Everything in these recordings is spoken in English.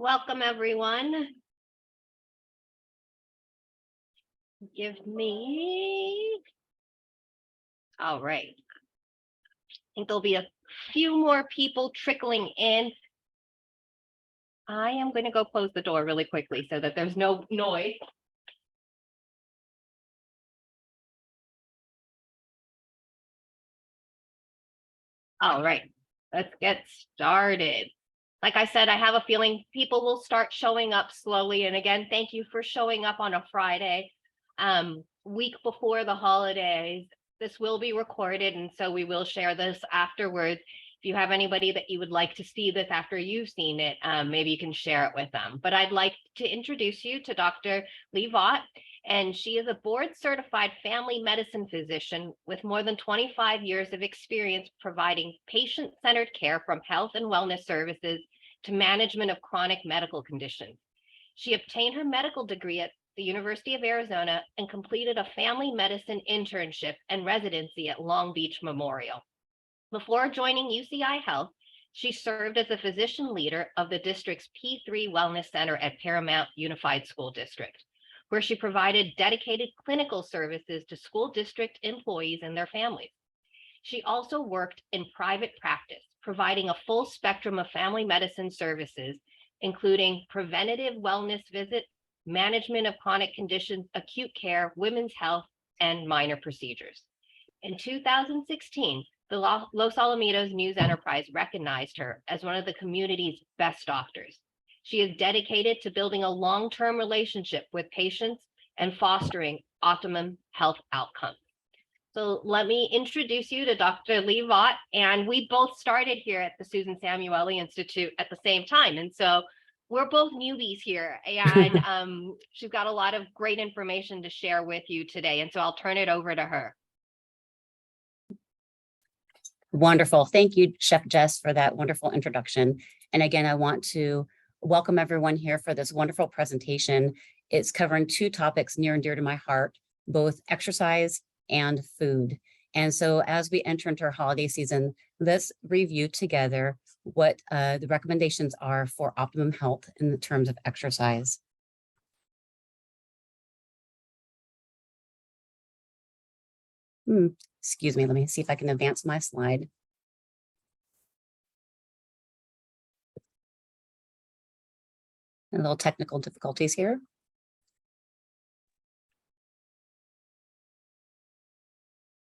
Welcome, everyone. All right. I think there'll be a few more people trickling in. I am going to go close the door really quickly so that there's no noise. All right, let's get started. Like I said, I have a feeling people will start showing up slowly. And again, thank you for showing up on a Friday, week before the holidays. This will be recorded, and so we will share this afterwards. If you have anybody that you would like to see this after you've seen it, maybe you can share it with them. But I'd like to introduce you to Dr. Vogt, and she is a board-certified family medicine physician with more than 25 years of experience providing patient-centered care from health and wellness services to management of chronic medical conditions. She obtained her medical degree at the University of Arizona and completed a family medicine internship and residency at Long Beach Memorial. Before joining UCI Health, she served as a physician leader of the district's P3 Wellness Center at Paramount Unified School District, where she provided dedicated clinical services to school district employees and their families. She also worked in private practice, providing a full spectrum of family medicine services, including preventative wellness visits, management of chronic conditions, acute care, women's health, and minor procedures. In 2016, the Los Alamitos News Enterprise recognized her as one of the community's best doctors. She is dedicated to building a long-term relationship with patients and fostering optimum health outcomes. So let me introduce you to Dr. Vogt, and we both started here at the Susan Samueli Institute at the same time. And so we're both newbies here, and she's got a lot of great information to share with you today. And so I'll turn it over to her. Wonderful. Thank you, Chef Jess, for that wonderful introduction. And again, I want to welcome everyone here for this wonderful presentation. It's covering two topics near and dear to my heart, both exercise and food. And so as we enter into our holiday season, let's review together what the recommendations are for optimum health in the terms of exercise. Excuse me, let me see if I can advance my slide. A little technical difficulties here.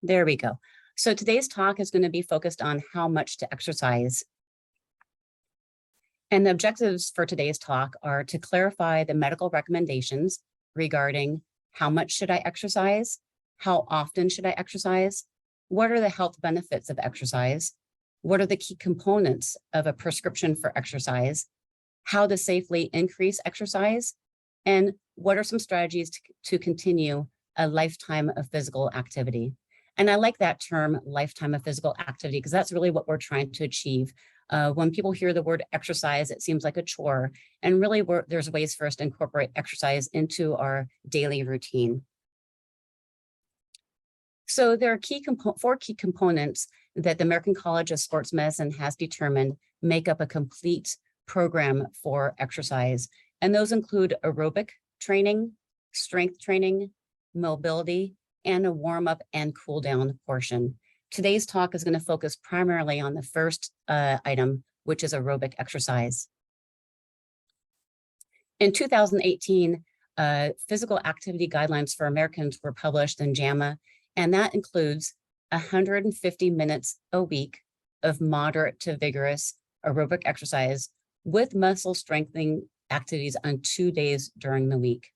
There we go. So today's talk is going to be focused on how much to exercise. And the objectives for today's talk are to clarify the medical recommendations regarding how much should I exercise, how often should I exercise, what are the health benefits of exercise, what are the key components of a prescription for exercise, how to safely increase exercise, and what are some strategies to continue a lifetime of physical activity. And I like that term, lifetime of physical activity, because that's really what we're trying to achieve. When people hear the word exercise, it seems like a chore. And really, there's ways for us to incorporate exercise into our daily routine. So there are four key components that the American College of Sports Medicine has determined make up a complete program for exercise. And those include aerobic training, strength training, mobility, and a warm-up and cool-down portion. Today's talk is going to focus primarily on the first item, which is aerobic exercise. In 2018, physical activity guidelines for Americans were published in JAMA, and that includes 150 minutes a week of moderate to vigorous aerobic exercise with muscle strengthening activities on 2 days during the week.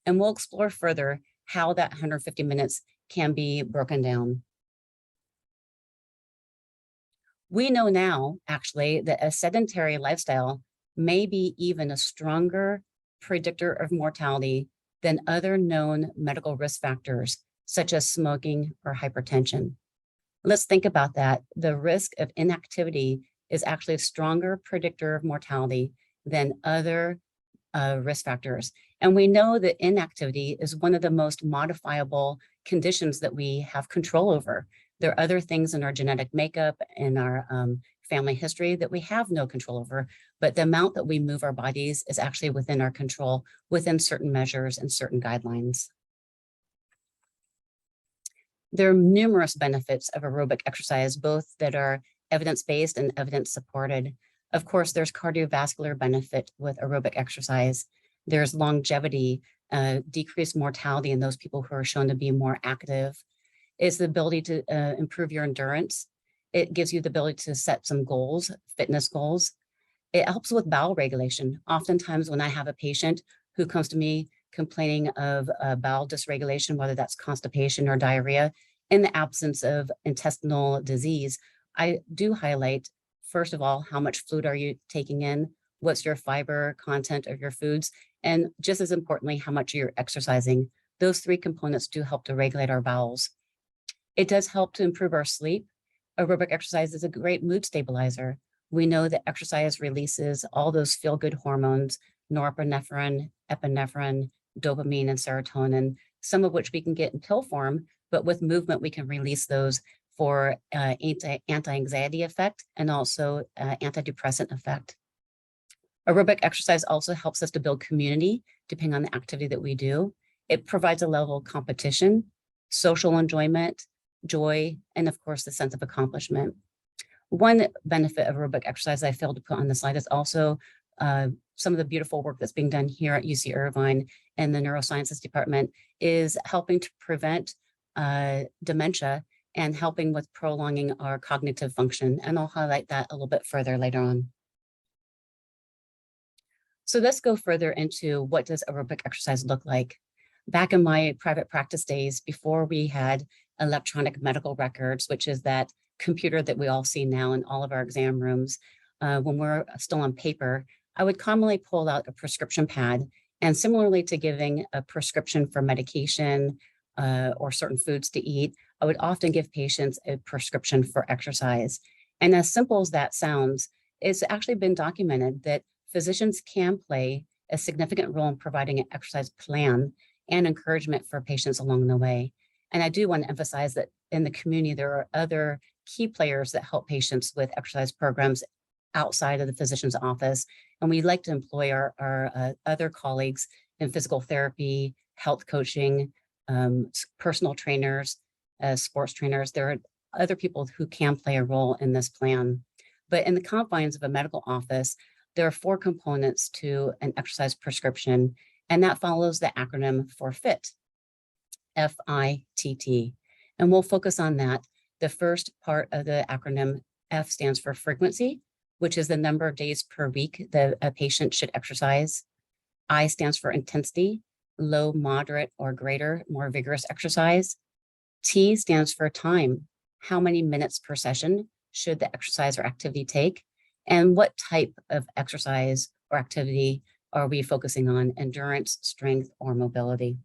And we'll explore further how that 150 minutes can be broken down. We know now, actually, that a sedentary lifestyle may be even a stronger predictor of mortality than other known medical risk factors, such as smoking or hypertension. Let's think about that. The risk of inactivity is actually a stronger predictor of mortality than other risk factors. And we know that inactivity is one of the most modifiable conditions that we have control over. There are other things in our genetic makeup and our family history that we have no control over, but the amount that we move our bodies is actually within our control, within certain measures and certain guidelines. There are numerous benefits of aerobic exercise, both that are evidence-based and evidence-supported. Of course, there's cardiovascular benefit with aerobic exercise. There's longevity, decreased mortality in those people who are shown to be more active. It's the ability to improve your endurance. It gives you the ability to set some goals, fitness goals. It helps with bowel regulation. Oftentimes when I have a patient who comes to me complaining of bowel dysregulation, whether that's constipation or diarrhea, in the absence of intestinal disease, I do highlight, first of all, how much fluid are you taking in? What's your fiber content of your foods? And just as importantly, how much you're exercising. Those three components do help to regulate our bowels. It does help to improve our sleep. Aerobic exercise is a great mood stabilizer. We know that exercise releases all those feel-good hormones, norepinephrine, epinephrine, dopamine, and serotonin, some of which we can get in pill form, but with movement, we can release those for anti-anxiety effect and also antidepressant effect. Aerobic exercise also helps us to build community, depending on the activity that we do. It provides a level of competition, social enjoyment, joy, and of course, the sense of accomplishment. One benefit of aerobic exercise I failed to put on the slide is also some of the beautiful work that's being done here at UC Irvine and the neurosciences department is helping to prevent dementia and helping with prolonging our cognitive function. And I'll highlight that a little bit further later on. So let's go further into what does aerobic exercise look like. Back in my private practice days, before we had electronic medical records, which is that computer that we all see now in all of our exam rooms, when we're still on paper, I would commonly pull out a prescription pad. And similarly to giving a prescription for medication or certain foods to eat, I would often give patients a prescription for exercise. And as simple as that sounds, it's actually been documented that physicians can play a significant role in providing an exercise plan and encouragement for patients along the way. And I do want to emphasize that in the community, there are other key players that help patients with exercise programs outside of the physician's office. And we like to employ our other colleagues in physical therapy, health coaching, personal trainers, sports trainers. There are other people who can play a role in this plan. But in the confines of a medical office, there are 4 components to an exercise prescription, and that follows the acronym for FIT, F-I-T-T. And we'll focus on that. The first part of the acronym, F stands for frequency, which is the number of days per week that a patient should exercise. I stands for intensity, low, moderate, or greater, more vigorous exercise. T stands for time. How many minutes per session should the exercise or activity take? And what type of exercise or activity are we focusing on? Endurance, strength, or mobility?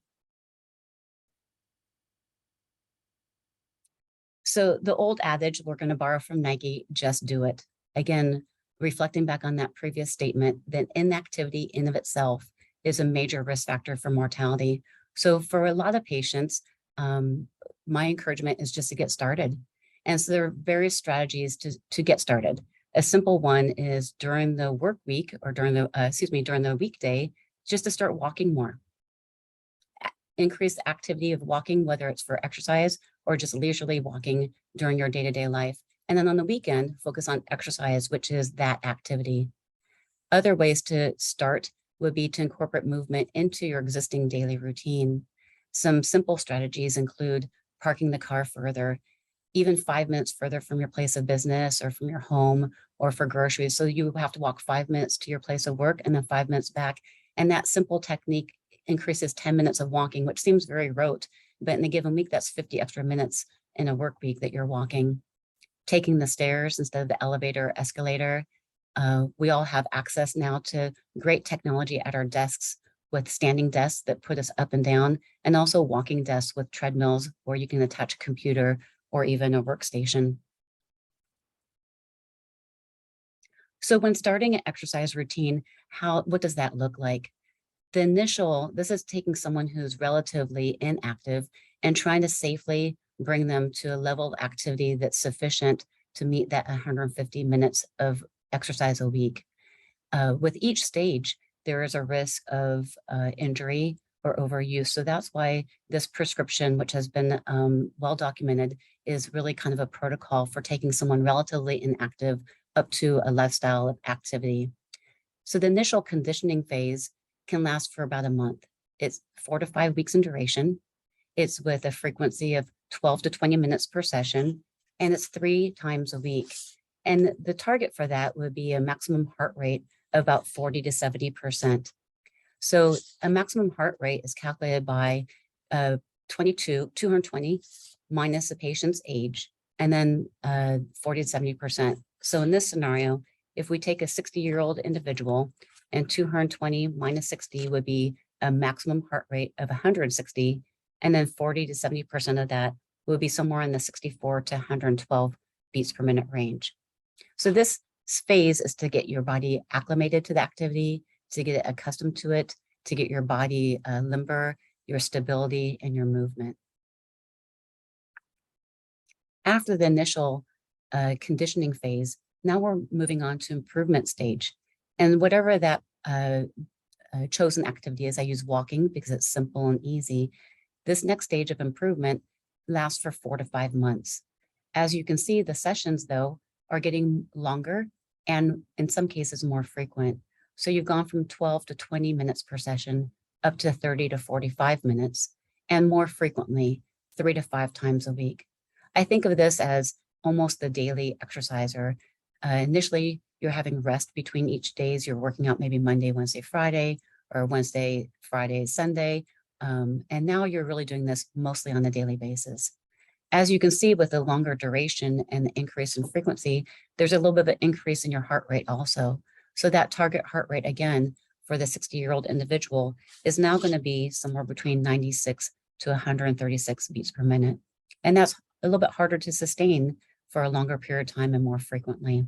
So the old adage, we're going to borrow from Nike, just do it. Again, reflecting back on that previous statement, that inactivity in of itself is a major risk factor for mortality. So for a lot of patients, my encouragement is just to get started. And so there are various strategies to get started. A simple one is during the work week or during the weekday, just to start walking more. Increase the activity of walking, whether it's for exercise or just leisurely walking during your day-to-day life. And then on the weekend, focus on exercise, which is that activity. Other ways to start would be to incorporate movement into your existing daily routine. Some simple strategies include parking the car further, even 5 minutes further from your place of business or from your home or for groceries. So you have to walk 5 minutes to your place of work and then 5 minutes back. And that simple technique increases 10 minutes of walking, which seems very rote, but in a given week, that's 50 extra minutes in a work week that you're walking. Taking the stairs instead of the elevator or escalator. We all have access now to great technology at our desks with standing desks that put us up and down, and also walking desks with treadmills where you can attach a computer or even a workstation. So when starting an exercise routine, what does that look like? This is taking someone who's relatively inactive and trying to safely bring them to a level of activity that's sufficient to meet that 150 minutes of exercise a week. With each stage, there is a risk of injury or overuse. So that's why this prescription, which has been well documented, is really kind of a protocol for taking someone relatively inactive up to a lifestyle of activity. So the initial conditioning phase can last for about a month. It's 4 to 5 weeks in duration. It's with a frequency of 12 to 20 minutes per session, and it's 3 times a week. And the target for that would be a maximum heart rate of about 40 to 70%. So a maximum heart rate is calculated by 220 minus the patient's age, and then 40 to 70%. So in this scenario, if we take a 60-year-old individual and 220 minus 60 would be a maximum heart rate of 160, and then 40 to 70% of that would be somewhere in the 64 to 112 beats per minute range. So this phase is to get your body acclimated to the activity, to get it accustomed to it, to get your body limber, your stability, and your movement. After the initial conditioning phase, now we're moving on to improvement stage. And whatever that chosen activity is, I use walking because it's simple and easy. This next stage of improvement lasts for 4 to 5 months. As you can see, the sessions, though, are getting longer and in some cases more frequent. So you've gone from 12 to 20 minutes per session up to 30 to 45 minutes, and more frequently, 3 to 5 times a week. I think of this as almost the daily exerciser. Initially, you're having rest between each days. You're working out maybe Monday, Wednesday, Friday, or Wednesday, Friday, Sunday. And now you're really doing this mostly on a daily basis. As you can see with the longer duration and the increase in frequency, there's a little bit of an increase in your heart rate also. So that target heart rate, again, for the 60-year-old individual is now going to be somewhere between 96 to 136 beats per minute. And that's a little bit harder to sustain for a longer period of time and more frequently.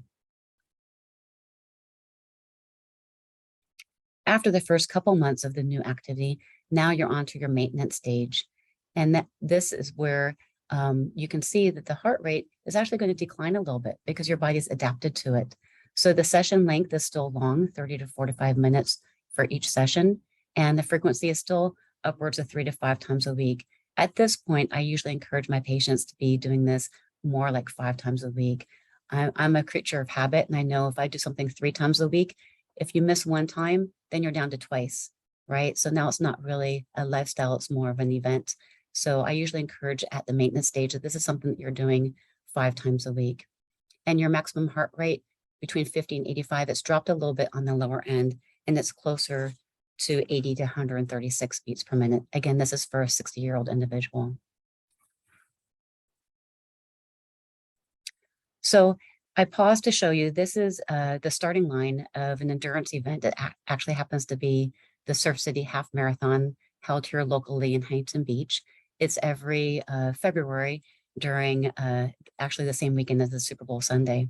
After the first couple months of the new activity, now you're on to your maintenance stage. And this is where you can see that the heart rate is actually going to decline a little bit because your body's adapted to it. So the session length is still long, 30 to 45 minutes for each session. And the frequency is still upwards of 3 to 5 times a week. At this point, I usually encourage my patients to be doing this more like 5 times a week. I'm a creature of habit, and I know if I do something 3 times a week, if you miss one time, then you're down to twice, right? So now it's not really a lifestyle, it's more of an event. So I usually encourage at the maintenance stage that this is something that you're doing 5 times a week. And your maximum heart rate between 50 and 85, it's dropped a little bit on the lower end, and it's closer to 80 to 136 beats per minute. Again, this is for a 60-year-old individual. So I paused to show you, this is the starting line of an endurance event that actually happens to be the Surf City Half Marathon held here locally in Huntington Beach. It's every February during actually the same weekend as the Super Bowl Sunday.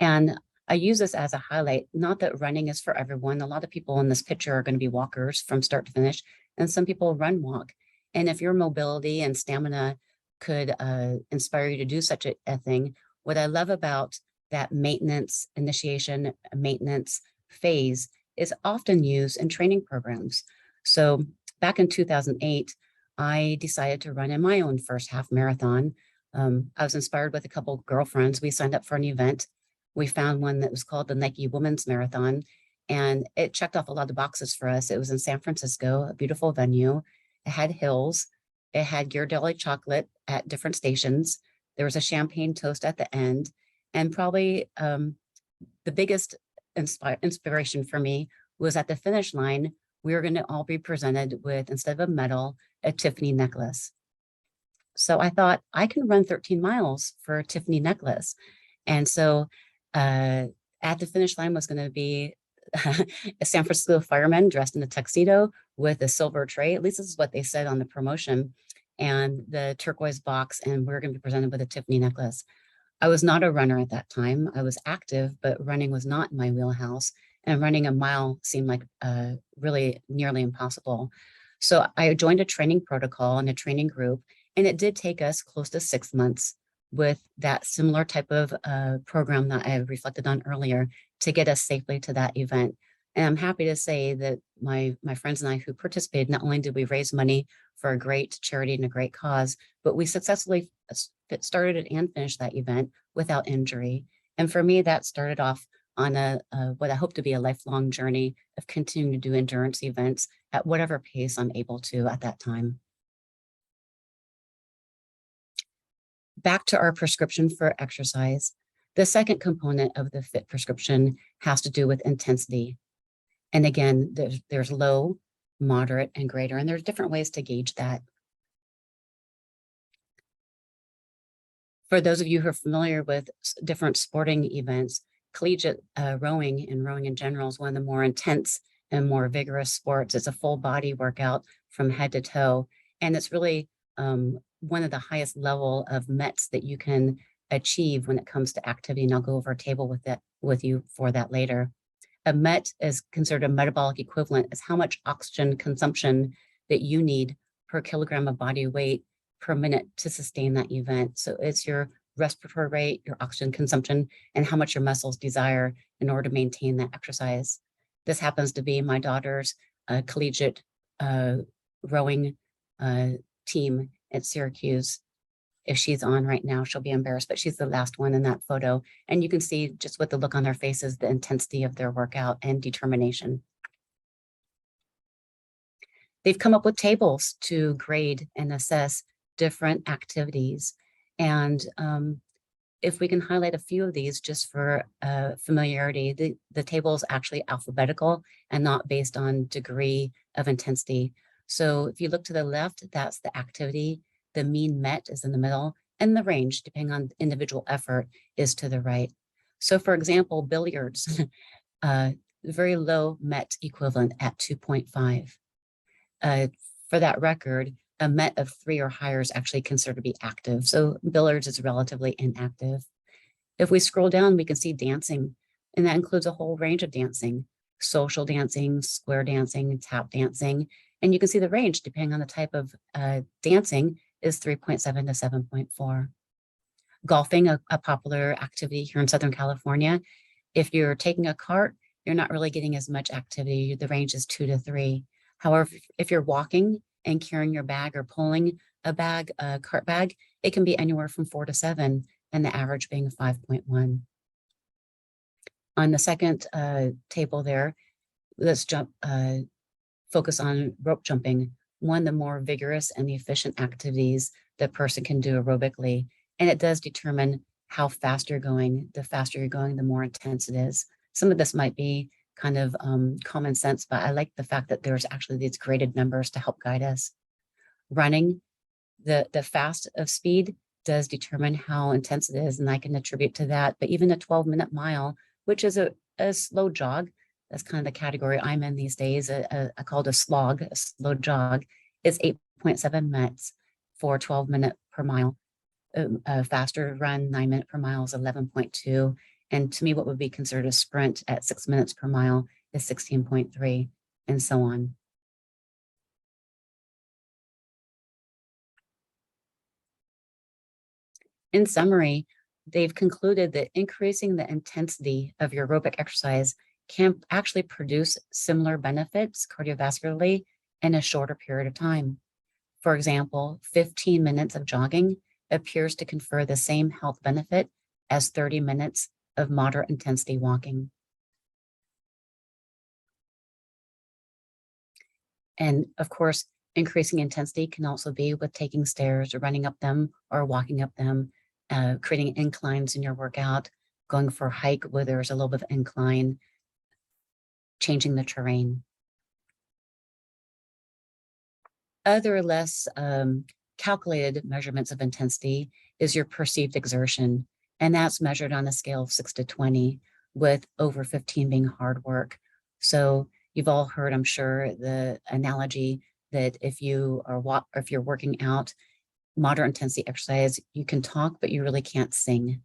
And I use this as a highlight, not that running is for everyone. A lot of people in this picture are going to be walkers from start to finish, and some people run walk. And if your mobility and stamina could inspire you to do such a thing, what I love about that maintenance initiation, maintenance phase is often used in training programs. So back in 2008, I decided to run in my own first half marathon. I was inspired with a couple of girlfriends. We signed up for an event. We found one that was called the Nike Women's Marathon, and it checked off a lot of boxes for us. It was in San Francisco, a beautiful venue. It had hills. It had Ghirardelli chocolate at different stations. There was a champagne toast at the end. And probably the biggest inspiration for me was at the finish line, we were going to all be presented with, instead of a medal, a Tiffany necklace. So I thought, I can run 13 miles for a Tiffany necklace. And so at the finish line was going to be a San Francisco fireman dressed in a tuxedo with a silver tray. At least this is what they said on the promotion, and the turquoise box, and we were going to be presented with a Tiffany necklace. I was not a runner at that time. I was active, but running was not in my wheelhouse, and running a mile seemed like really nearly impossible. So I joined a training protocol and a training group, And it did take us close to 6 months with that similar type of program that I reflected on earlier to get us safely to that event. And I'm happy to say that my friends and I who participated, not only did we raise money for a great charity and a great cause, but we successfully started and finished that event without injury. And for me, that started off on what I hope to be a lifelong journey of continuing to do endurance events at whatever pace I'm able to at that time. Back to our prescription for exercise. The second component of the FIT prescription has to do with intensity. And again, there's low, moderate, and greater, and there's different ways to gauge that. For those of you who are familiar with different sporting events, collegiate rowing and rowing in general is one of the more intense and more vigorous sports. It's a full body workout from head to toe. And it's really one of the highest level of METs that you can achieve when it comes to activity. And I'll go over a table with you for that later. A MET is considered a metabolic equivalent as how much oxygen consumption that you need per kilogram of body weight per minute to sustain that event. So it's your respiratory rate, your oxygen consumption, and how much your muscles desire in order to maintain that exercise. This happens to be my daughter's collegiate rowing team at Syracuse. If she's on right now, she'll be embarrassed, but she's the last one in that photo. And you can see just with the look on their faces, the intensity of their workout and determination. They've come up with tables to grade and assess different activities. And if we can highlight a few of these just for familiarity, the table is actually alphabetical and not based on degree of intensity. So if you look to the left, that's the activity. The mean MET is in the middle, and the range, depending on individual effort, is to the right. So for example, billiards, very low MET equivalent at 2.5. For that record, a MET of 3 or higher is actually considered to be active. So billiards is relatively inactive. If we scroll down, we can see dancing, and that includes a whole range of dancing, social dancing, square dancing, tap dancing. And you can see the range, depending on the type of dancing, is 3.7 to 7.4. Golfing, a popular activity here in Southern California. If you're taking a cart, you're not really getting as much activity. The range is 2 to 3. However, if you're walking and carrying your bag or pulling a bag, a cart bag, it can be anywhere from 4 to 7, and the average being 5.1. On the second table there, let's focus on rope jumping, one of the more vigorous and efficient activities the person can do aerobically. And it does determine how fast you're going. The faster you're going, the more intense it is. Some of this might be kind of common sense, but I like the fact that there's actually these graded numbers to help guide us. Running, the fast of speed does determine how intense it is, and I can attribute to that. But even a 12-minute mile, which is a slow jog, that's kind of the category I'm in these days, I call it a slog, a slow jog, is 8.7 METs for 12-minute per mile. A faster run, 9-minute per mile is 11.2. And to me, what would be considered a sprint at 6 minutes per mile is 16.3, and so on. In summary, they've concluded that increasing the intensity of your aerobic exercise can actually produce similar benefits cardiovascularly in a shorter period of time. For example, 15 minutes of jogging appears to confer the same health benefit as 30 minutes of moderate intensity walking. And of course, increasing intensity can also be with taking stairs or running up them or walking up them, creating inclines in your workout, going for a hike where there's a little bit of incline, changing the terrain. Other less calculated measurements of intensity is your perceived exertion. And that's measured on a scale of 6 to 20, with over 15 being hard work. So you've all heard, I'm sure, the analogy that if you are if you're working out moderate intensity exercise, you can talk, but you really can't sing.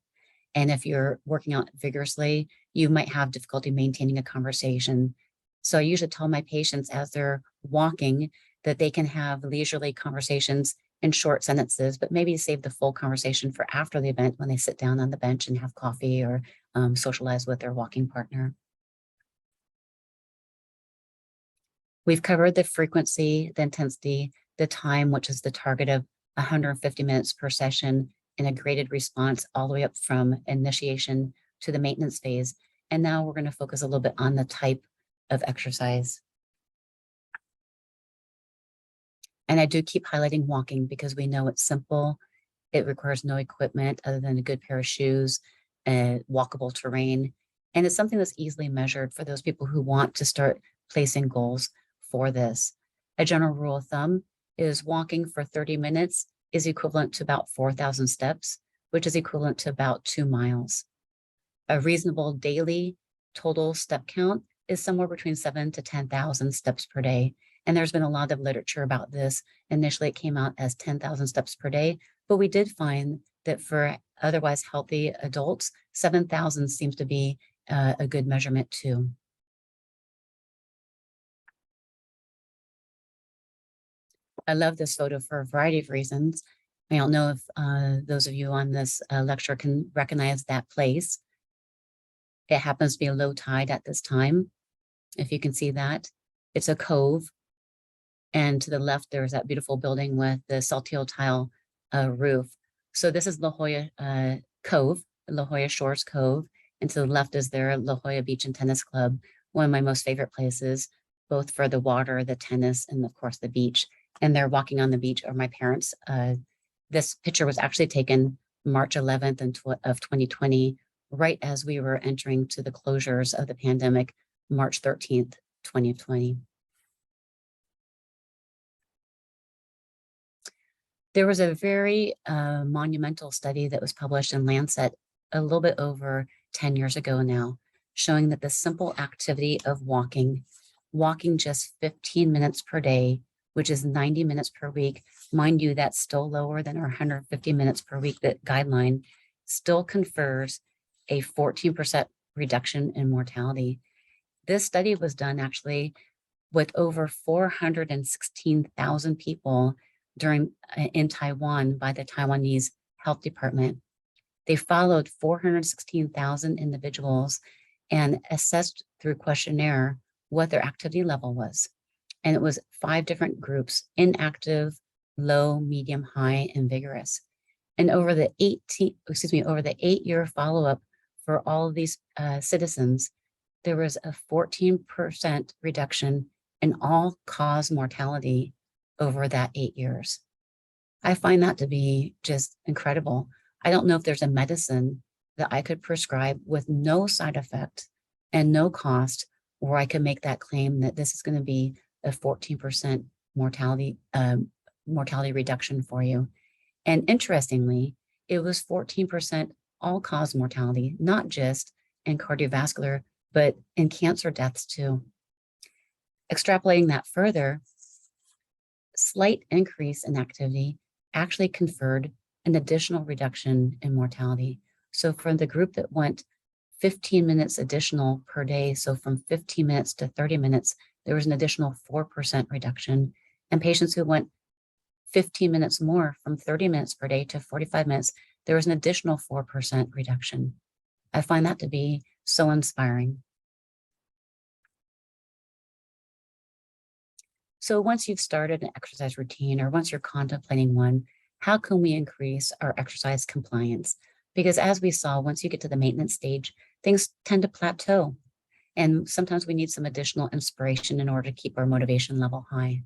And if you're working out vigorously, you might have difficulty maintaining a conversation. So I usually tell my patients as they're walking that they can have leisurely conversations in short sentences, but maybe save the full conversation for after the event when they sit down on the bench and have coffee or socialize with their walking partner. We've covered the frequency, the intensity, the time, which is the target of 150 minutes per session in a graded response all the way up from initiation to the maintenance phase. And now we're going to focus a little bit on the type of exercise. And I do keep highlighting walking because we know it's simple. It requires no equipment other than a good pair of shoes, walkable terrain. And it's something that's easily measured for those people who want to start placing goals for this. A general rule of thumb is walking for 30 minutes is equivalent to about 4,000 steps, which is equivalent to about 2 miles. A reasonable daily total step count is somewhere between 7,000 to 10,000 steps per day. And there's been a lot of literature about this. Initially, it came out as 10,000 steps per day, but we did find that for otherwise healthy adults, 7,000 seems to be a good measurement too. I love this photo for a variety of reasons. I don't know if those of you on this lecture can recognize that place. It happens to be a low tide at this time. If you can see that, it's a cove. And to the left, there's that beautiful building with the saltillo tile roof. So this is La Jolla Cove, La Jolla Shores Cove. And to the left is their La Jolla Beach and Tennis Club, one of my most favorite places, both for the water, the tennis, and of course the beach. And they're walking on the beach are my parents. This picture was actually taken March 11th of 2020, right as we were entering to the closures of the pandemic, March 13th, 2020. There was a very monumental study that was published in Lancet a little bit over 10 years ago now, showing that the simple activity of walking just 15 minutes per day, which is 90 minutes per week, mind you, that's still lower than our 150 minutes per week that guideline, still confers a 14% reduction in mortality. This study was done actually with over 416,000 people in Taiwan by the Taiwanese Health Department. They followed 416,000 individuals and assessed through questionnaire what their activity level was. And it was 5 different groups: inactive, low, medium, high, and vigorous. And over the 8-year follow-up for all of these citizens, there was a 14% reduction in all-cause mortality over that 8 years. I find that to be just incredible. I don't know if there's a medicine that I could prescribe with no side effect and no cost where I could make that claim that this is going to be a 14% mortality reduction for you. And interestingly, it was 14% all-cause mortality, not just in cardiovascular, but in cancer deaths too. Extrapolating that further, slight increase in activity actually conferred an additional reduction in mortality. So for the group that went 15 minutes additional per day, so from 15 minutes to 30 minutes, there was an additional 4% reduction. And patients who went 15 minutes more, from 30 minutes per day to 45 minutes, there was an additional 4% reduction. I find that to be so inspiring. So once you've started an exercise routine or once you're contemplating one, how can we increase our exercise compliance? Because as we saw, once you get to the maintenance stage, things tend to plateau. And sometimes we need some additional inspiration in order to keep our motivation level high.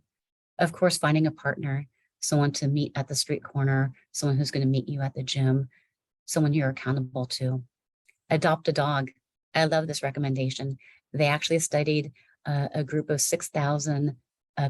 Of course, finding a partner, someone to meet at the street corner, someone who's going to meet you at the gym, someone you're accountable to. Adopt a dog. I love this recommendation. They actually studied a group of 6,000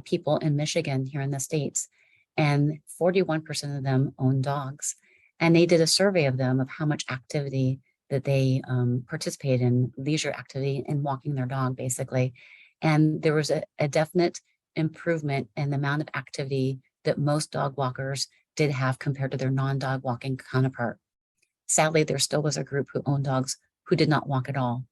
people in Michigan here in the States, and 41% of them own dogs. And they did a survey of them of how much activity that they participated in, leisure activity and walking their dog basically. And there was a definite improvement in the amount of activity that most dog walkers did have compared to their non-dog walking counterpart. Sadly, there still was a group who owned dogs who did not walk at all.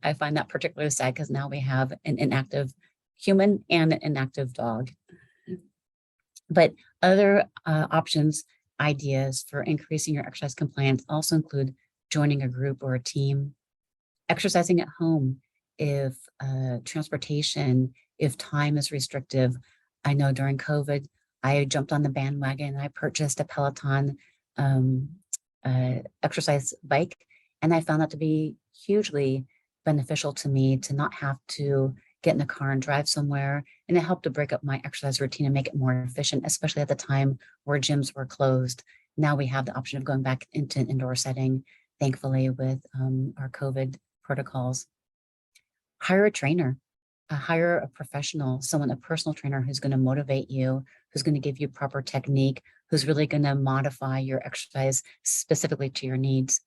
I find that particularly sad because now we have an inactive human and an inactive dog. But other options, ideas for increasing your exercise compliance also include joining a group or a team, exercising at home if transportation, if time is restrictive. I know during COVID, I jumped on the bandwagon and I purchased a Peloton exercise bike, and I found that to be hugely beneficial to me to not have to get in the car and drive somewhere. And it helped to break up my exercise routine and make it more efficient, especially at the time where gyms were closed. Now we have the option of going back into an indoor setting, thankfully, with our COVID protocols. Hire a trainer, hire a professional, someone, a personal trainer who's going to motivate you, who's going to give you proper technique, who's really going to modify your exercise specifically to your needs.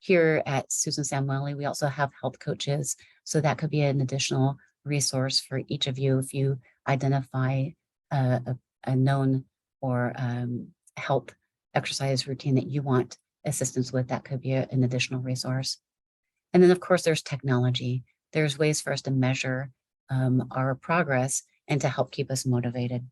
Here at Susan Samueli, we also have health coaches. So that could be an additional resource for each of you if you identify a known or health exercise routine that you want assistance with. That could be an additional resource. And then, of course, there's technology. There's ways for us to measure our progress and to help keep us motivated.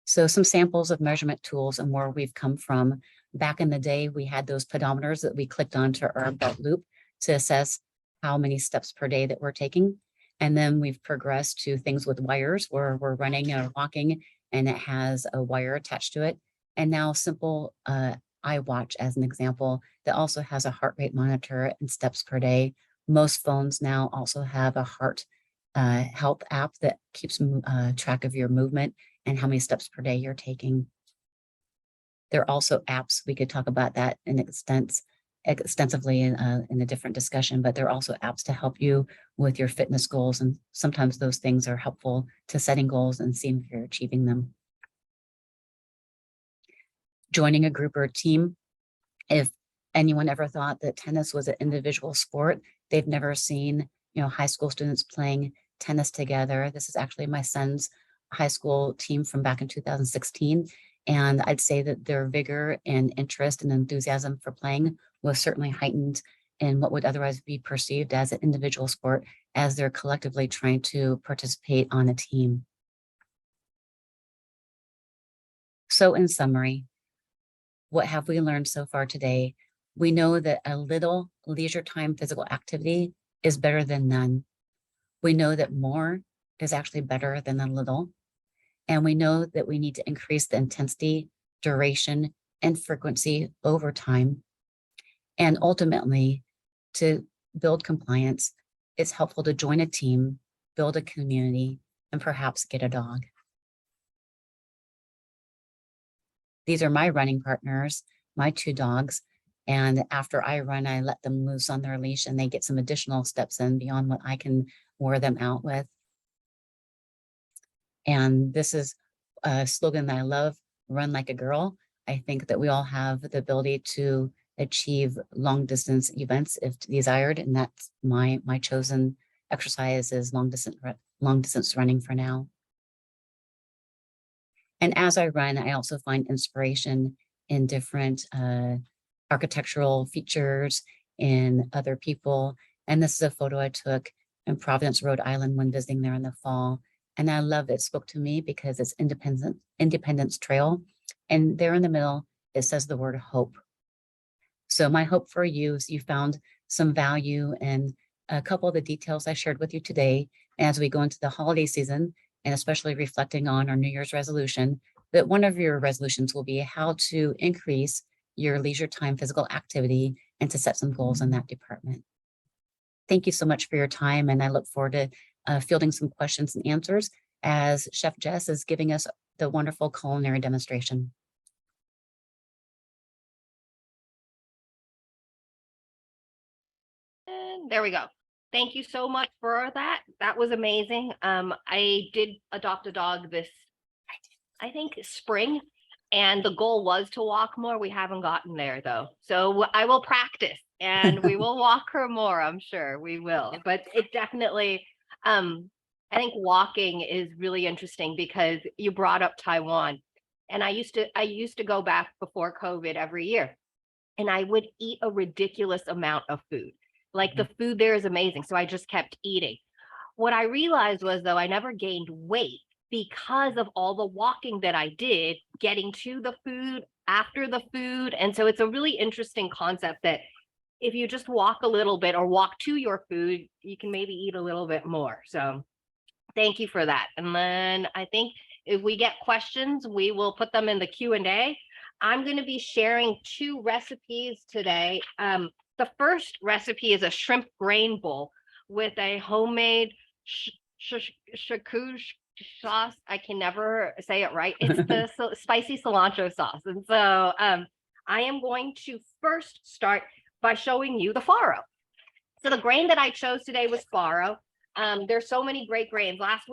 So some samples of measurement tools and where we've come from. Back in the day, we had those pedometers that we clicked onto our belt loop to assess how many steps per day that we're taking. And then we've progressed to things with wires where we're running or walking and it has a wire attached to it. And now simple iWatch, as an example, that also has a heart rate monitor and steps per day. Most phones now also have a heart health app that keeps track of your movement and how many steps per day you're taking. There are also apps. We could talk about that in extensively in a different discussion, but there are also apps to help you with your fitness goals. And sometimes those things are helpful to setting goals and seeing if you're achieving them. Joining a group or a team. If anyone ever thought that tennis was an individual sport, they've never seen, high school students playing tennis together. This is actually my son's high school team from back in 2016. And I'd say that their vigor and interest and enthusiasm for playing was certainly heightened in what would otherwise be perceived as an individual sport as they're collectively trying to participate on a team. So in summary, what have we learned so far today? We know that a little leisure time physical activity is better than none. We know that more is actually better than a little. And we know that we need to increase the intensity, duration, and frequency over time. And ultimately, to build compliance, it's helpful to join a team, build a community, and perhaps get a dog. These are my running partners, my 2 dogs. And after I run, I let them loose on their leash and they get some additional steps in beyond what I can wear them out with. And this is a slogan that I love, run like a girl. I think that we all have the ability to achieve long distance events if desired. And that's my chosen exercise is long distance running for now. And as I run, I also find inspiration in different architectural features in other people. And this is a photo I took in Providence, Rhode Island when visiting there in the fall. And I love it spoke to me because it's Independence Trail. And there in the middle, it says the word hope. So my hope for you is you found some value in a couple of the details I shared with you today. As we go into the holiday season, and especially reflecting on our New Year's resolution, that one of your resolutions will be how to increase your leisure time physical activity and to set some goals in that department. Thank you so much for your time. And I look forward to fielding some questions and answers as Chef Jess is giving us the wonderful culinary demonstration. And there we go. Thank you so much for that. That was amazing. I did adopt a dog this, I think, spring, and the goal was to walk more. We haven't gotten there though. So I will practice and we will walk her more. I'm sure we will, but it definitely, I think walking is really interesting because you brought up Taiwan, and I used to go back before COVID every year, and I would eat a ridiculous amount of food. Like the food there is amazing. So I just kept eating. What I realized was, though, I never gained weight, because of all the walking that I did, getting to the food, after the food. And so it's a really interesting concept that if you just walk a little bit or walk to your food, you can maybe eat a little bit more. So thank you for that. And then I think if we get questions, we will put them in the Q&A. I'm going to be sharing 2 recipes today. The first recipe is a shrimp grain bowl with a homemade charcuterie sauce. I can never say it right. It's the spicy cilantro sauce. And so I am going to first start by showing you the farro. So the grain that I chose today was farro. There's so many great grains. Last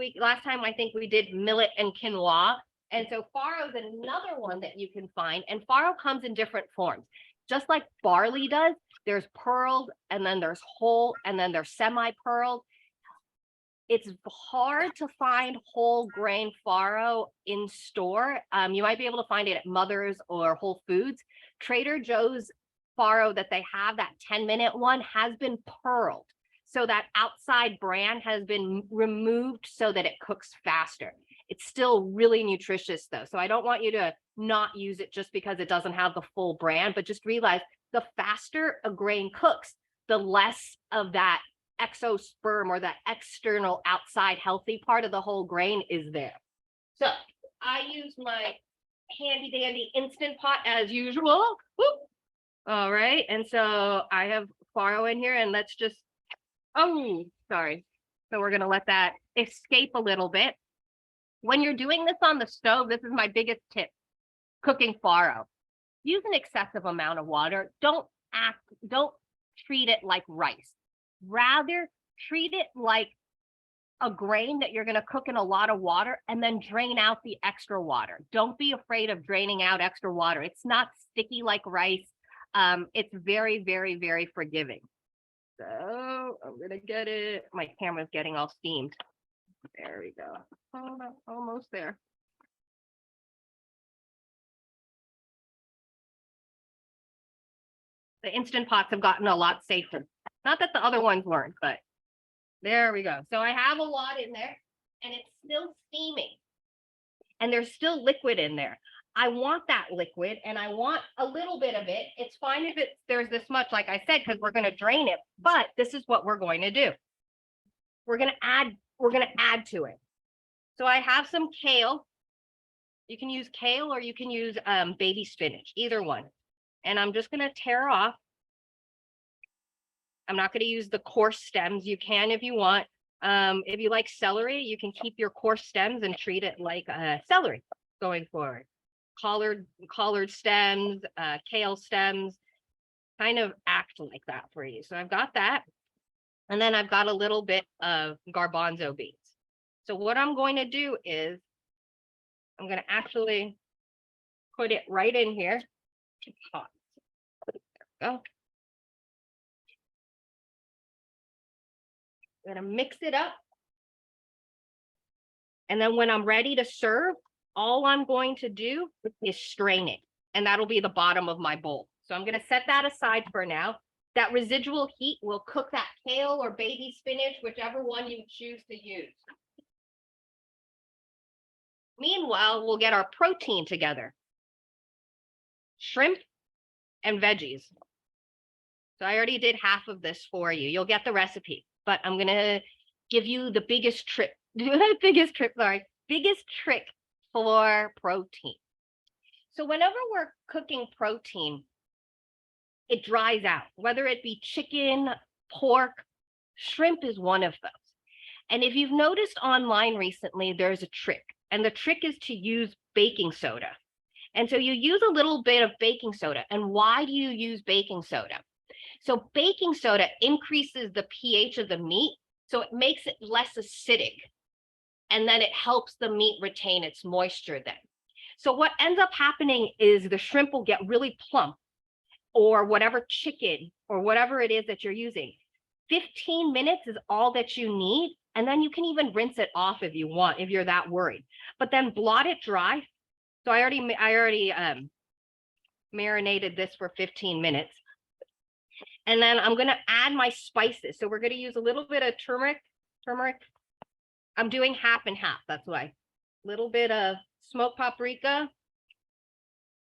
time I think we did millet and quinoa. And so farro is another one that you can find. And farro comes in different forms. Just like barley does, there's pearled, and then there's whole, and then there's semi-pearled. It's hard to find whole grain farro in store. You might be able to find it at Mother's or Whole Foods. Trader Joe's farro that they have, that 10-minute one, has been pearled. So that outside bran has been removed so that it cooks faster. It's still really nutritious though. So I don't want you to not use it just because it doesn't have the full bran, but just realize the faster a grain cooks, the less of that exosperm or that external outside healthy part of the whole grain is there. So I use my handy dandy Instant Pot as usual. Whoop. All right. And so I have farro in here, and let's just, oh, sorry. So we're going to let that escape a little bit. When you're doing this on the stove, this is my biggest tip, cooking farro. Use an excessive amount of water. Don't treat it like rice. Rather, treat it like a grain that you're going to cook in a lot of water and then drain out the extra water. Don't be afraid of draining out extra water. It's not sticky like rice. It's very, very, very forgiving. So I'm going to get it. My camera's getting all steamed. There we go. Oh, almost there. The Instant Pots have gotten a lot safer. Not that the other ones weren't, but there we go. So I have a lot in there, and it's still steaming. And there's still liquid in there. I want that liquid, and I want a little bit of it. It's fine if there's this much, like I said, because we're going to drain it. But this is what we're going to do. We're going to add to it. So I have some kale. You can use kale or you can use baby spinach, either one. And I'm just going to tear off. I'm not going to use the coarse stems. You can if you want. If you like celery, you can keep your coarse stems and treat it like celery going forward. Collard stems, kale stems, kind of act like that for you. So I've got that. And then I've got a little bit of garbanzo beans. So what I'm going to do is I'm going to actually put it right in here. Hot. There we go. I'm going to mix it up. And then when I'm ready to serve, all I'm going to do is strain it. And that'll be the bottom of my bowl. So I'm going to set that aside for now. That residual heat will cook that kale or baby spinach, whichever one you choose to use. Meanwhile, we'll get our protein together. Shrimp and veggies. So I already did half of this for you. You'll get the recipe, but I'm going to give you the biggest trick for protein. So whenever we're cooking protein, it dries out, whether it be chicken, pork, shrimp is one of those. And if you've noticed online recently, there's a trick, and the trick is to use baking soda. And so you use a little bit of baking soda. And why do you use baking soda? So baking soda increases the pH of the meat, so it makes it less acidic. And then it helps the meat retain its moisture then. So what ends up happening is the shrimp will get really plump, or whatever chicken or whatever it is that you're using. 15 minutes is all that you need. And then you can even rinse it off if you want, if you're that worried. But then blot it dry. So I already marinated this for 15 minutes. And then I'm going to add my spices. So we're going to use a little bit of turmeric. I'm doing half and half. That's why. little bit of smoked paprika,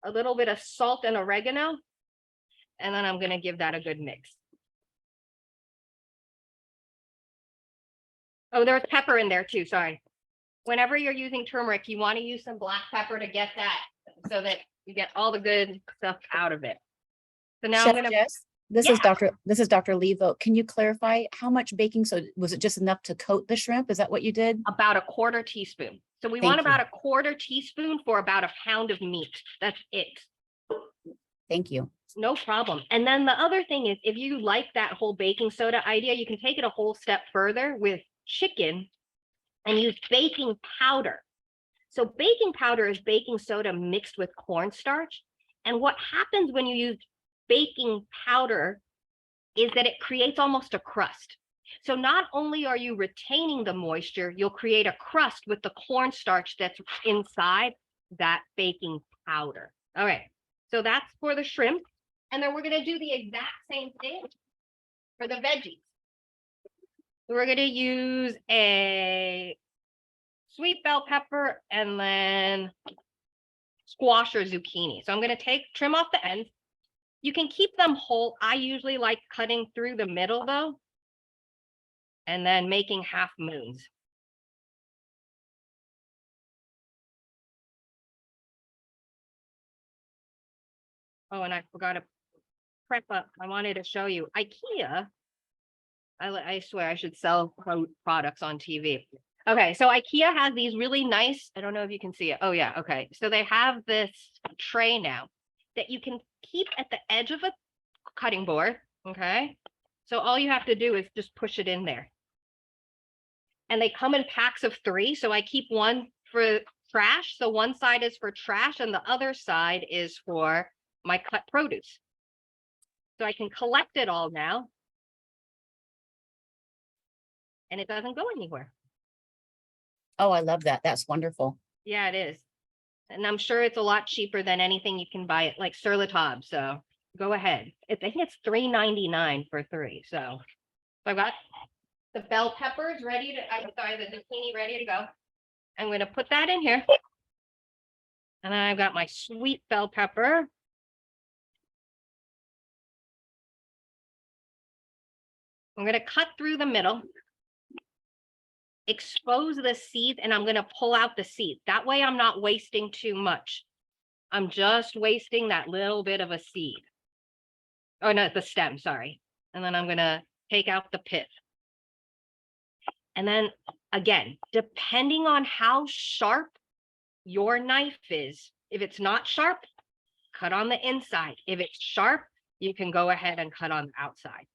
a little bit of salt and oregano, and then I'm going to give that a good mix. Oh, there's pepper in there too, sorry. Whenever you're using turmeric, you want to use some black pepper to get that so that you get all the good stuff out of it. So now Chef I'm going to, Jess, this is Dr. Lee Vogt. Can you clarify how much baking soda? Was it just enough to coat the shrimp? Is that what you did? about a quarter teaspoon. So we Thank want you. about a quarter teaspoon for about a pound of meat. That's it. Thank you. No problem. And then the other thing is, if you like that whole baking soda idea, you can take it a whole step further with chicken and use baking powder. So baking powder is baking soda mixed with cornstarch. And what happens when you use baking powder is that it creates almost a crust. So not only are you retaining the moisture, you'll create a crust with the cornstarch that's inside that baking powder. All right, so that's for the shrimp. And then we're going to do the exact same thing for the veggies. We're going to use a sweet bell pepper and then squash or zucchini. So I'm going to trim off the ends. You can keep them whole. I usually like cutting through the middle though, and then making half moons. Oh, and I forgot to prep up. I wanted to show you IKEA. I swear I should sell products on TV. Okay, so IKEA has these really nice, I don't know if you can see it. Oh yeah, okay. So they have this tray now that you can keep at the edge of a cutting board, okay? So all you have to do is just push it in there. And they come in packs of 3, so I keep one for trash. So one side is for trash and the other side is for my cut produce. So I can collect it all now. And it doesn't go anywhere. Oh, I love that. That's wonderful. Yeah, it is. And I'm sure it's a lot cheaper than anything you can buy it, like Sur La Table. So go ahead. I think it's $3.99 for 3. So I've got the bell peppers ready to, I'm sorry, the zucchini ready to go. I'm going to put that in here. And then I've got my sweet bell pepper. I'm going to cut through the middle, expose the seeds, and I'm going to pull out the seeds. That way I'm not wasting too much. I'm just wasting that little bit of a seed. Oh, no, the stem, sorry. And then I'm going to take out the pith. And then again, depending on how sharp your knife is, if it's not sharp, cut on the inside. If it's sharp, you can go ahead and cut on the outside.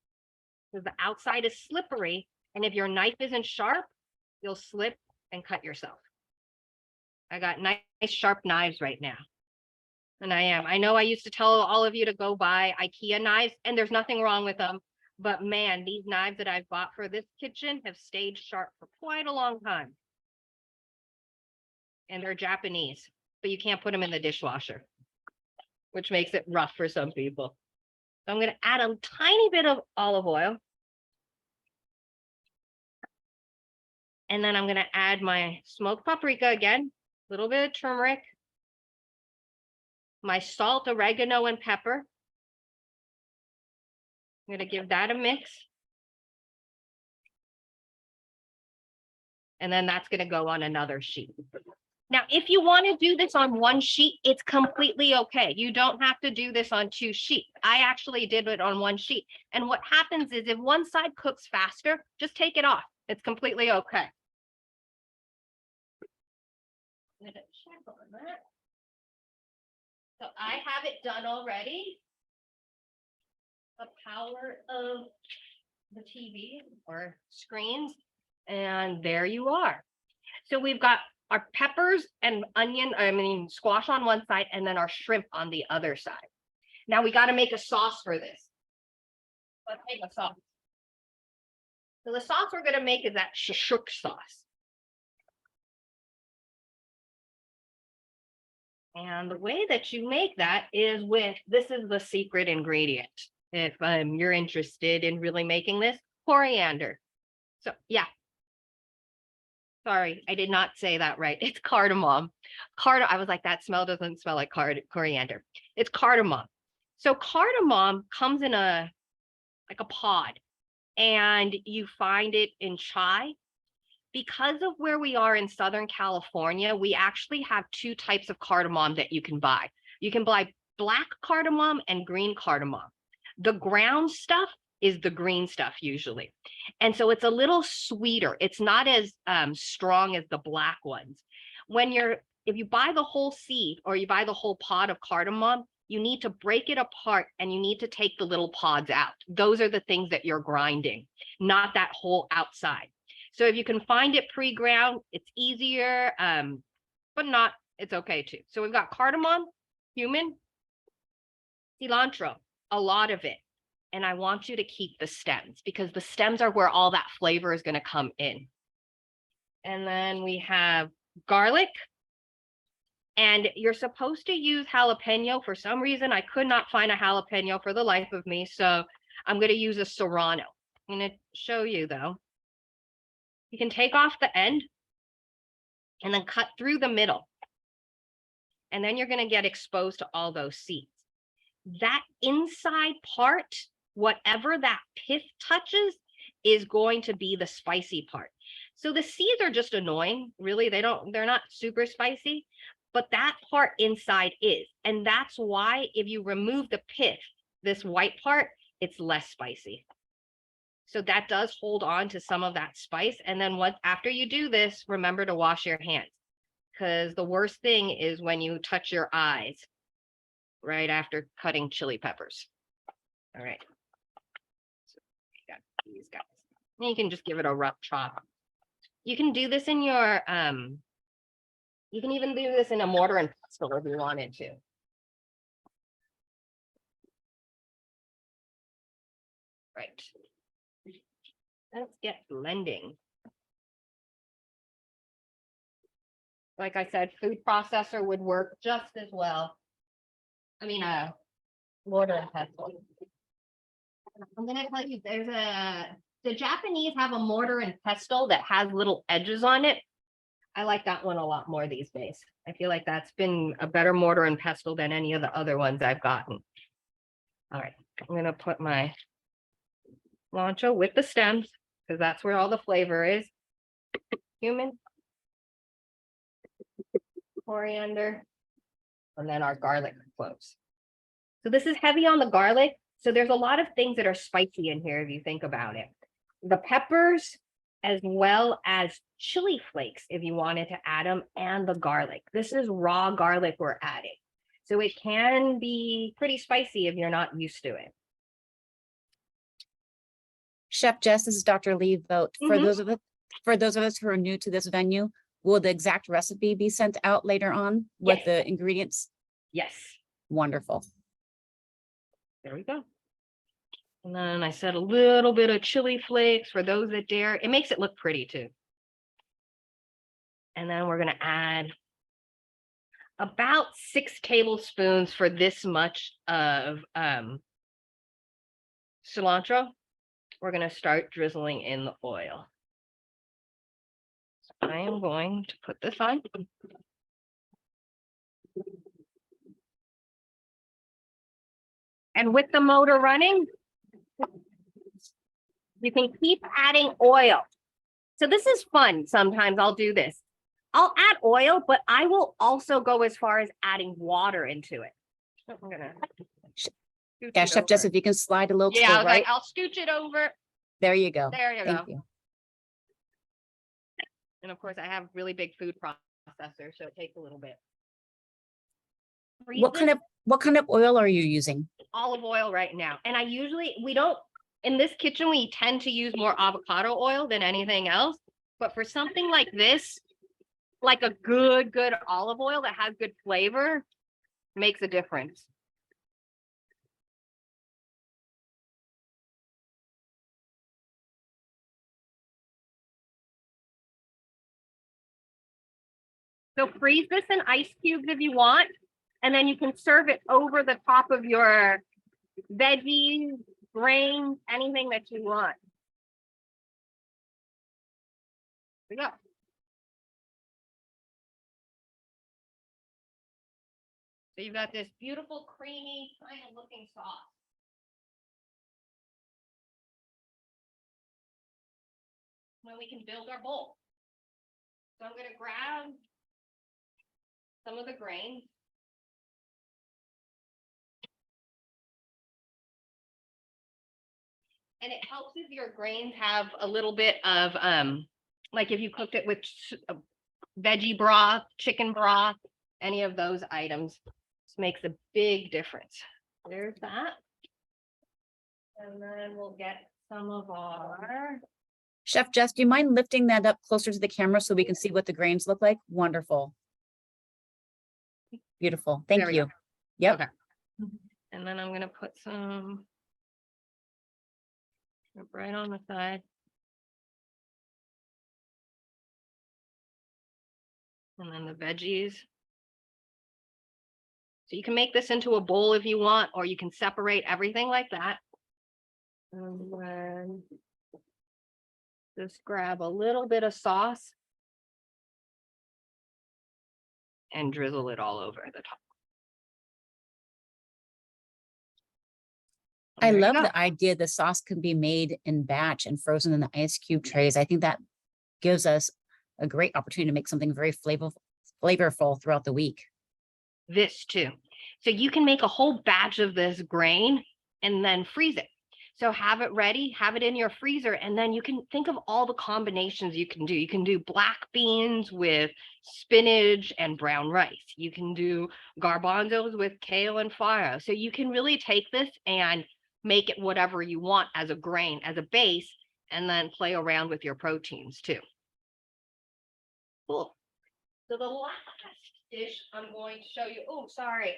Because the outside is slippery, and if your knife isn't sharp, you'll slip and cut yourself. I got nice sharp knives right now. And I know I used to tell all of you to go buy IKEA knives, and there's nothing wrong with them. But man, these knives that I've bought for this kitchen have stayed sharp for quite a long time. And they're Japanese, but you can't put them in the dishwasher, which makes it rough for some people. So I'm going to add a tiny bit of olive oil. And then I'm going to add my smoked paprika again, a little bit of turmeric, my salt, oregano, and pepper. I'm going to give that a mix. And then that's going to go on another sheet. Now, if you want to do this on one sheet, it's completely okay. You don't have to do this on 2 sheets. I actually did it on 1 sheet. And what happens is if one side cooks faster, just take it off. It's completely okay. I'm going to check on that. So I have it done already. The power of the TV or screens. And there you are. So we've got our peppers and squash on one side, and then our shrimp on the other side. Now we got to make a sauce for this. Let's make a sauce. So the sauce we're going to make is that shashuk sauce. And the way that you make that is this is the secret ingredient. If you're interested in really making this, coriander. So yeah. Sorry, I did not say that right. It's cardamom. I was like, that smell doesn't smell like coriander. It's cardamom. So cardamom comes in like a pod, and you find it in chai. Because of where we are in Southern California, we actually have two types of cardamom that you can buy. You can buy black cardamom and green cardamom. The ground stuff is the green stuff usually. And so it's a little sweeter. It's not as strong as the black ones. If you buy the whole seed or you buy the whole pod of cardamom, you need to break it apart and you need to take the little pods out. Those are the things that you're grinding, not that whole outside. So if you can find it pre-ground, it's easier, but not, it's okay too. So we've got cardamom, cumin, cilantro, a lot of it. And I want you to keep the stems because the stems are where all that flavor is going to come in. And then we have garlic. And you're supposed to use jalapeno. For some reason, I could not find a jalapeno for the life of me. So I'm going to use a serrano. I'm going to show you though. You can take off the end and then cut through the middle. And then you're going to get exposed to all those seeds. That inside part, whatever that pith touches, is going to be the spicy part. So the seeds are just annoying. Really, they're not super spicy, but that part inside is. And that's why if you remove the pith, this white part, it's less spicy. So that does hold on to some of that spice. And then after you do this, remember to wash your hands, because the worst thing is when you touch your eyes right after cutting chili peppers. All right. So you got these guys. And you can just give it a rough chop. You can do this in your, you can even do this in a mortar and pestle if you wanted to. Right. Let's get blending. Like I said, food processor would work just as well. I mean, mortar and pestle. I'm gonna tell you, the Japanese have a mortar and pestle that has little edges on it. I like that one a lot more these days. I feel like that's been a better mortar and pestle than any of the other ones I've gotten. All right, I'm gonna put my cilantro with the stems, because that's where all the flavor is. Cumin, coriander, and then our garlic cloves. So this is heavy on the garlic. So there's a lot of things that are spicy in here if you think about it. The peppers, as well as chili flakes, if you wanted to add them, and the garlic. This is raw garlic we're adding. So it can be pretty spicy if you're not used to it. Chef Jess, this is Dr. Lee Vogt. For those of us who are new to this venue, will the exact recipe be sent out later on with the ingredients? Yes. Wonderful. There we go. And then I said a little bit of chili flakes for those that dare. It makes it look pretty too. And then we're going to add about 6 tablespoons for this much of cilantro. We're going to start drizzling in the oil. So I am going to put this on. And with the motor running, you can keep adding oil. So this is fun. Sometimes I'll do this. I'll add oil, but I will also go as far as adding water into it. So I'm gonna Chef Jess, if you can slide a little to the right. Like, I'll scooch it over. There you go. There you Thank go. you. And of course, I have really big food processor, so it takes a little bit. What kind of oil are you using? Olive oil right now. And in this kitchen, we tend to use more avocado oil than anything else. But for something like this, like a good olive oil that has good flavor, makes a difference. So freeze this in ice cubes if you want, and then you can serve it over the top of your veggies, grains, anything that you want. There we go. So you've got this beautiful, creamy kind of looking sauce. Now we can build our bowl. So I'm going to grab some of the grains. And it helps if your grains have a little bit of, like if you cooked it with veggie broth, chicken broth, any of those items, this makes a big difference. There's that. And then we'll get some of our. Chef Jess, do you mind lifting that up closer to the camera so we can see what the grains look like? Wonderful. Beautiful. Thank There we you. go. Yep. Okay. And then I'm going to put some right on the side. And then the veggies. So you can make this into a bowl if you want, or you can separate everything like that. And then just grab a little bit of sauce and drizzle it all over the top. I There you love go. the idea the sauce can be made in batch and frozen in the ice cube trays. I think that gives us a great opportunity to make something very flavorful throughout the week. This too. So you can make a whole batch of this grain and then freeze it. So have it ready, have it in your freezer, and then you can think of all the combinations you can do. You can do black beans with spinach and brown rice. You can do garbanzos with kale and farro. So you can really take this and make it whatever you want as a grain, as a base, and then play around with your proteins too. Cool. So the last dish I'm going to show you. Oh, sorry.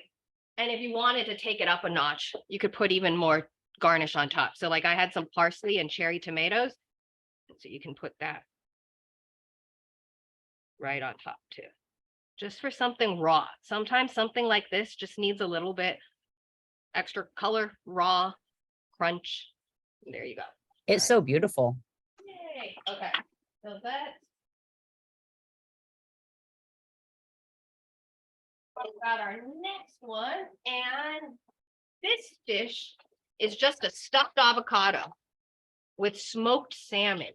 And if you wanted to take it up a notch, you could put even more garnish on top. So like I had some parsley and cherry tomatoes. So you can put that right on top too. Just for something raw. Sometimes something like this just needs a little bit extra color, raw, crunch. There you go. It's so beautiful. Yay. Okay. So that's. We've got our next one, and this dish is just a stuffed avocado with smoked salmon.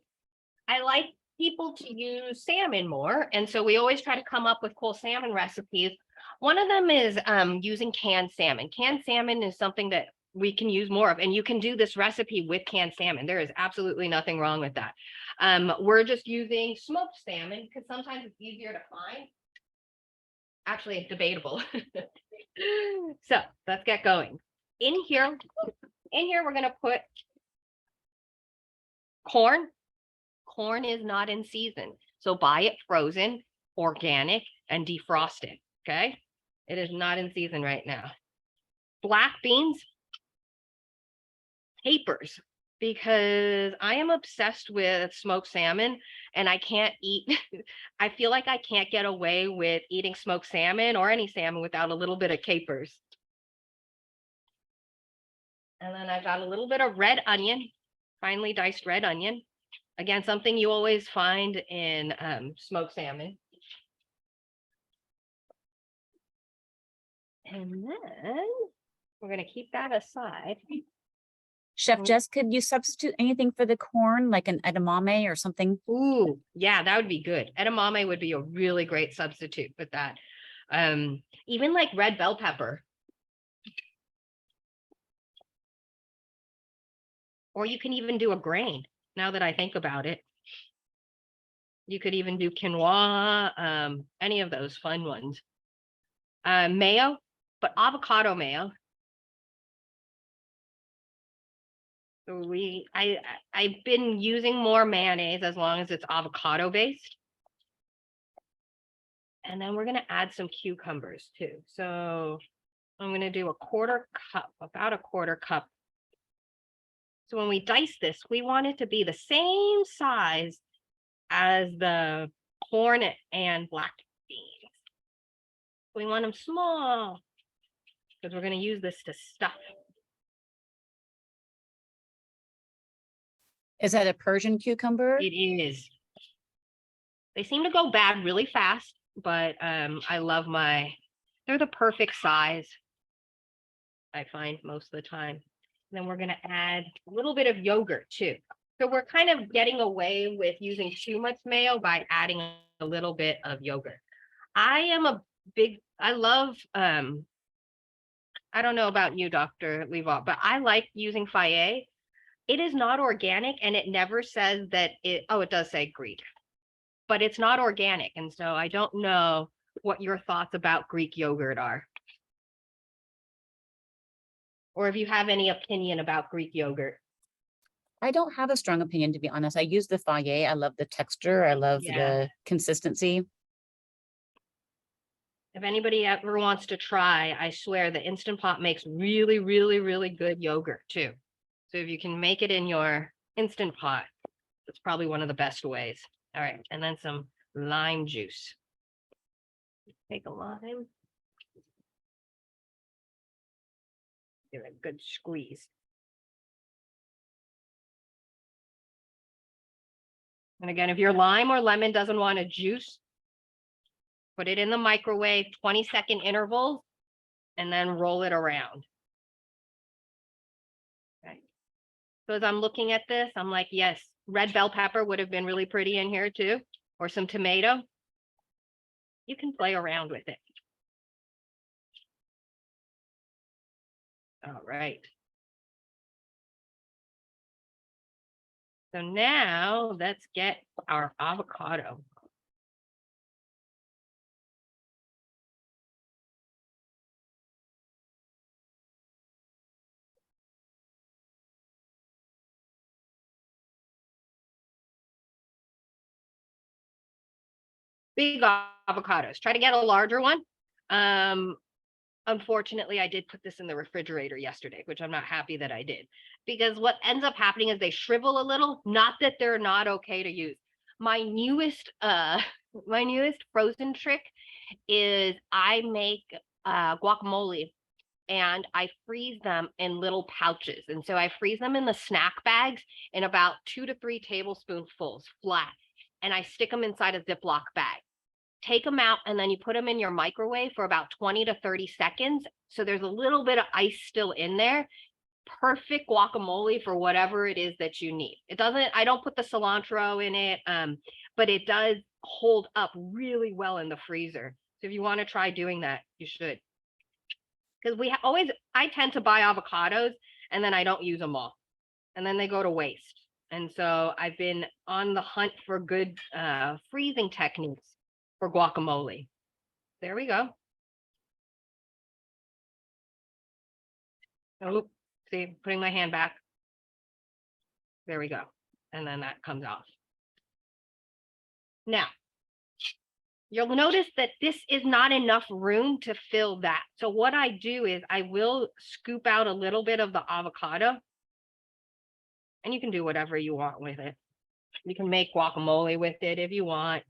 I like people to use salmon more, and so we always try to come up with cool salmon recipes. One of them is using canned salmon. Canned salmon is something that we can use more of, and you can do this recipe with canned salmon. There is absolutely nothing wrong with that. We're just using smoked salmon because sometimes it's easier to find. Actually, it's debatable. So let's get going. In here, we're going to put corn. Corn is not in season. So buy it frozen, organic, and defrosted. Okay. It is not in season right now. Black beans, capers, because I am obsessed with smoked salmon and I can't eat, I feel like I can't get away with eating smoked salmon or any salmon without a little bit of capers. And then I've got a little bit of red onion, finely diced red onion. Again, something you always find in smoked salmon. And then we're going to keep that aside. Chef Jess, could you substitute anything for the corn, like an edamame or something? Ooh, yeah, that would be good. Edamame would be a really great substitute with that. Even like red bell pepper. Or you can even do a grain, now that I think about it. You could even do quinoa, any of those fun ones. Mayo, but avocado mayo. So I've been using more mayonnaise as long as it's avocado based. And then we're going to add some cucumbers too. So I'm going to do a quarter cup, about a quarter cup. So when we dice this, we want it to be the same size as the corn and black beans. We want them small because we're going to use this to stuff. Is that a Persian cucumber? It is. They seem to go bad really fast, but I love my They're the perfect size, I find most of the time. And then we're going to add a little bit of yogurt too. So we're kind of getting away with using too much mayo by adding a little bit of yogurt. I love, I don't know about you, Dr. Levogt, but I like using Fayet. It is not organic and it never says that it does say Greek, but it's not organic. And so I don't know what your thoughts about Greek yogurt are. Or if you have any opinion about Greek yogurt. I don't have a strong opinion, to be honest. I use the Fayet. I love the texture. I love the consistency. If anybody ever wants to try, I swear the Instant Pot makes really, really, really good yogurt too. So if you can make it in your Instant Pot, it's probably one of the best ways. All right, and then some lime juice. Take a lime. Give it a good squeeze. And again, if your lime or lemon doesn't want to juice, put it in the microwave, 20-second intervals, and then roll it around. Okay. So as I'm looking at this, I'm like, yes, red bell pepper would have been really pretty in here too, or some tomato. You can play around with it. All right. So now let's get our avocado. Big avocados. Try to get a larger one. Unfortunately, I did put this in the refrigerator yesterday, which I'm not happy that I did, because what ends up happening is they shrivel a little. Not that they're not okay to use. My newest frozen trick is I make guacamole and I freeze them in little pouches. And so I freeze them in the snack bags in about 2 to 3 tablespoonfuls flat. And I stick them inside a Ziploc bag. Take them out and then you put them in your microwave for about 20 to 30 seconds. So there's a little bit of ice still in there. Perfect guacamole for whatever it is that you need. I don't put the cilantro in it, but it does hold up really well in the freezer. So if you want to try doing that, you should. Because I tend to buy avocados and then I don't use them all. And then they go to waste. And so I've been on the hunt for good freezing techniques for guacamole. There we go. Oh, see, putting my hand back. There we go. And then that comes off. Now, you'll notice that this is not enough room to fill that. So what I do is I will scoop out a little bit of the avocado. And you can do whatever you want with it. You can make guacamole with it if you want,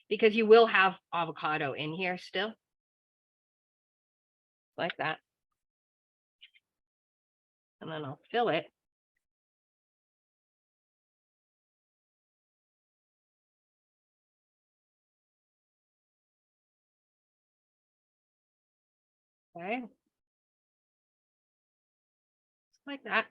because you will have avocado in here still. Like that. And then I'll fill it. Okay. Like that.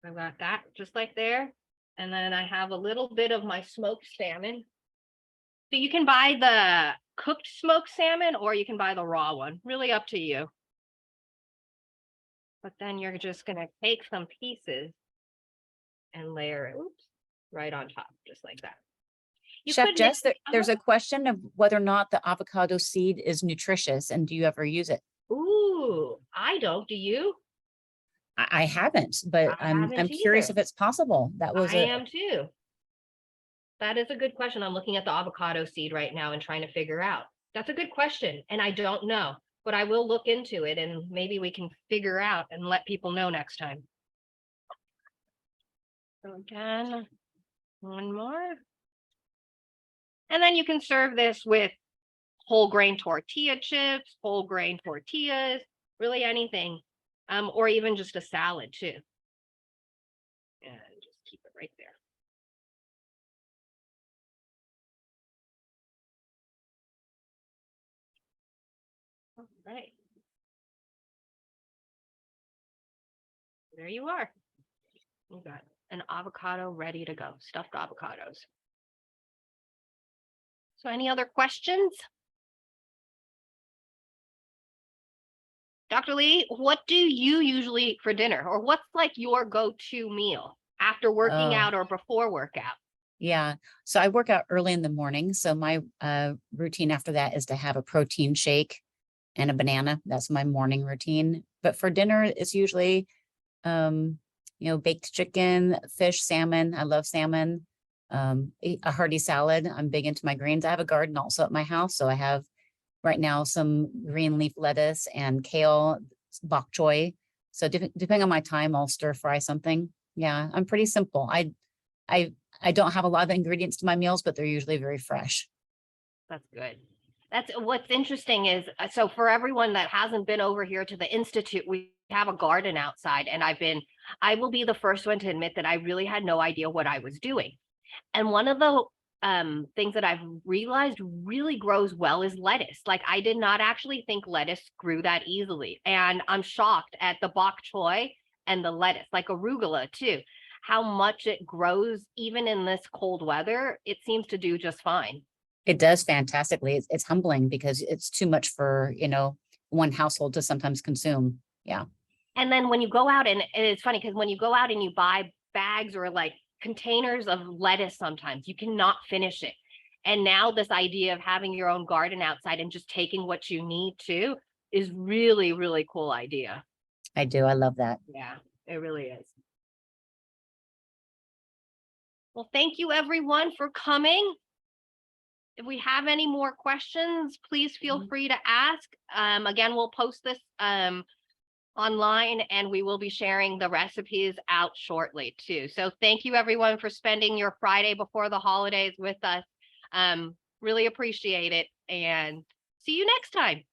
I got that just like there. And then I have a little bit of my smoked salmon. So you can buy the cooked smoked salmon or you can buy the raw one, really up to you. But then you're just going to take some pieces and layer it right on top, just like that. Chef Jess, there's a question of whether or not the avocado seed is nutritious, and do you ever use it? Ooh, I don't. Do you? I haven't, but I'm curious if it's possible. I am too. That is a good question. I'm looking at the avocado seed right now and trying to figure out. That's a good question, and I don't know, but I will look into it and maybe we can figure out and let people know next time. So again, one more. And then you can serve this with whole grain tortilla chips, whole grain tortillas, really anything, or even just a salad too. And just keep it right there. All right. There you are. You got an avocado ready to go, stuffed avocados. So any other questions? Dr. Lee, what do you usually eat for dinner, or what's like your go-to meal after working Oh, out or before workout? yeah. So I work out early in the morning. So my routine after that is to have a protein shake and a banana. That's my morning routine. But for dinner, it's usually, baked chicken, fish, salmon. I love salmon. A hearty salad. I'm big into my greens. I have a garden also at my house. So I have right now some green leaf lettuce and kale, bok choy. So depending on my time, I'll stir fry something. Yeah, I'm pretty simple. I I don't have a lot of ingredients to my meals, but they're usually very fresh. That's good. That's what's interesting is so for everyone that hasn't been over here to the Institute, we have a garden outside, and I will be the first one to admit that I really had no idea what I was doing. And one of the things that I've realized really grows well is lettuce. Like I did not actually think lettuce grew that easily. And I'm shocked at the bok choy and the lettuce, like arugula too, how much it grows even in this cold weather. It seems to do just fine. It does fantastically. It's humbling because it's too much for, one household to sometimes consume. Yeah. And then when you go out, and it's funny because when you go out and you buy bags or like containers of lettuce, sometimes you cannot finish it. And now this idea of having your own garden outside and just taking what you need to is really, really cool idea. I do. I love that. Yeah, it really is. Well, thank you everyone for coming. If we have any more questions, please feel free to ask. Again, we'll post this online, and we will be sharing the recipes out shortly too. So thank you everyone for spending your Friday before the holidays with us. Really appreciate it, and see you next time.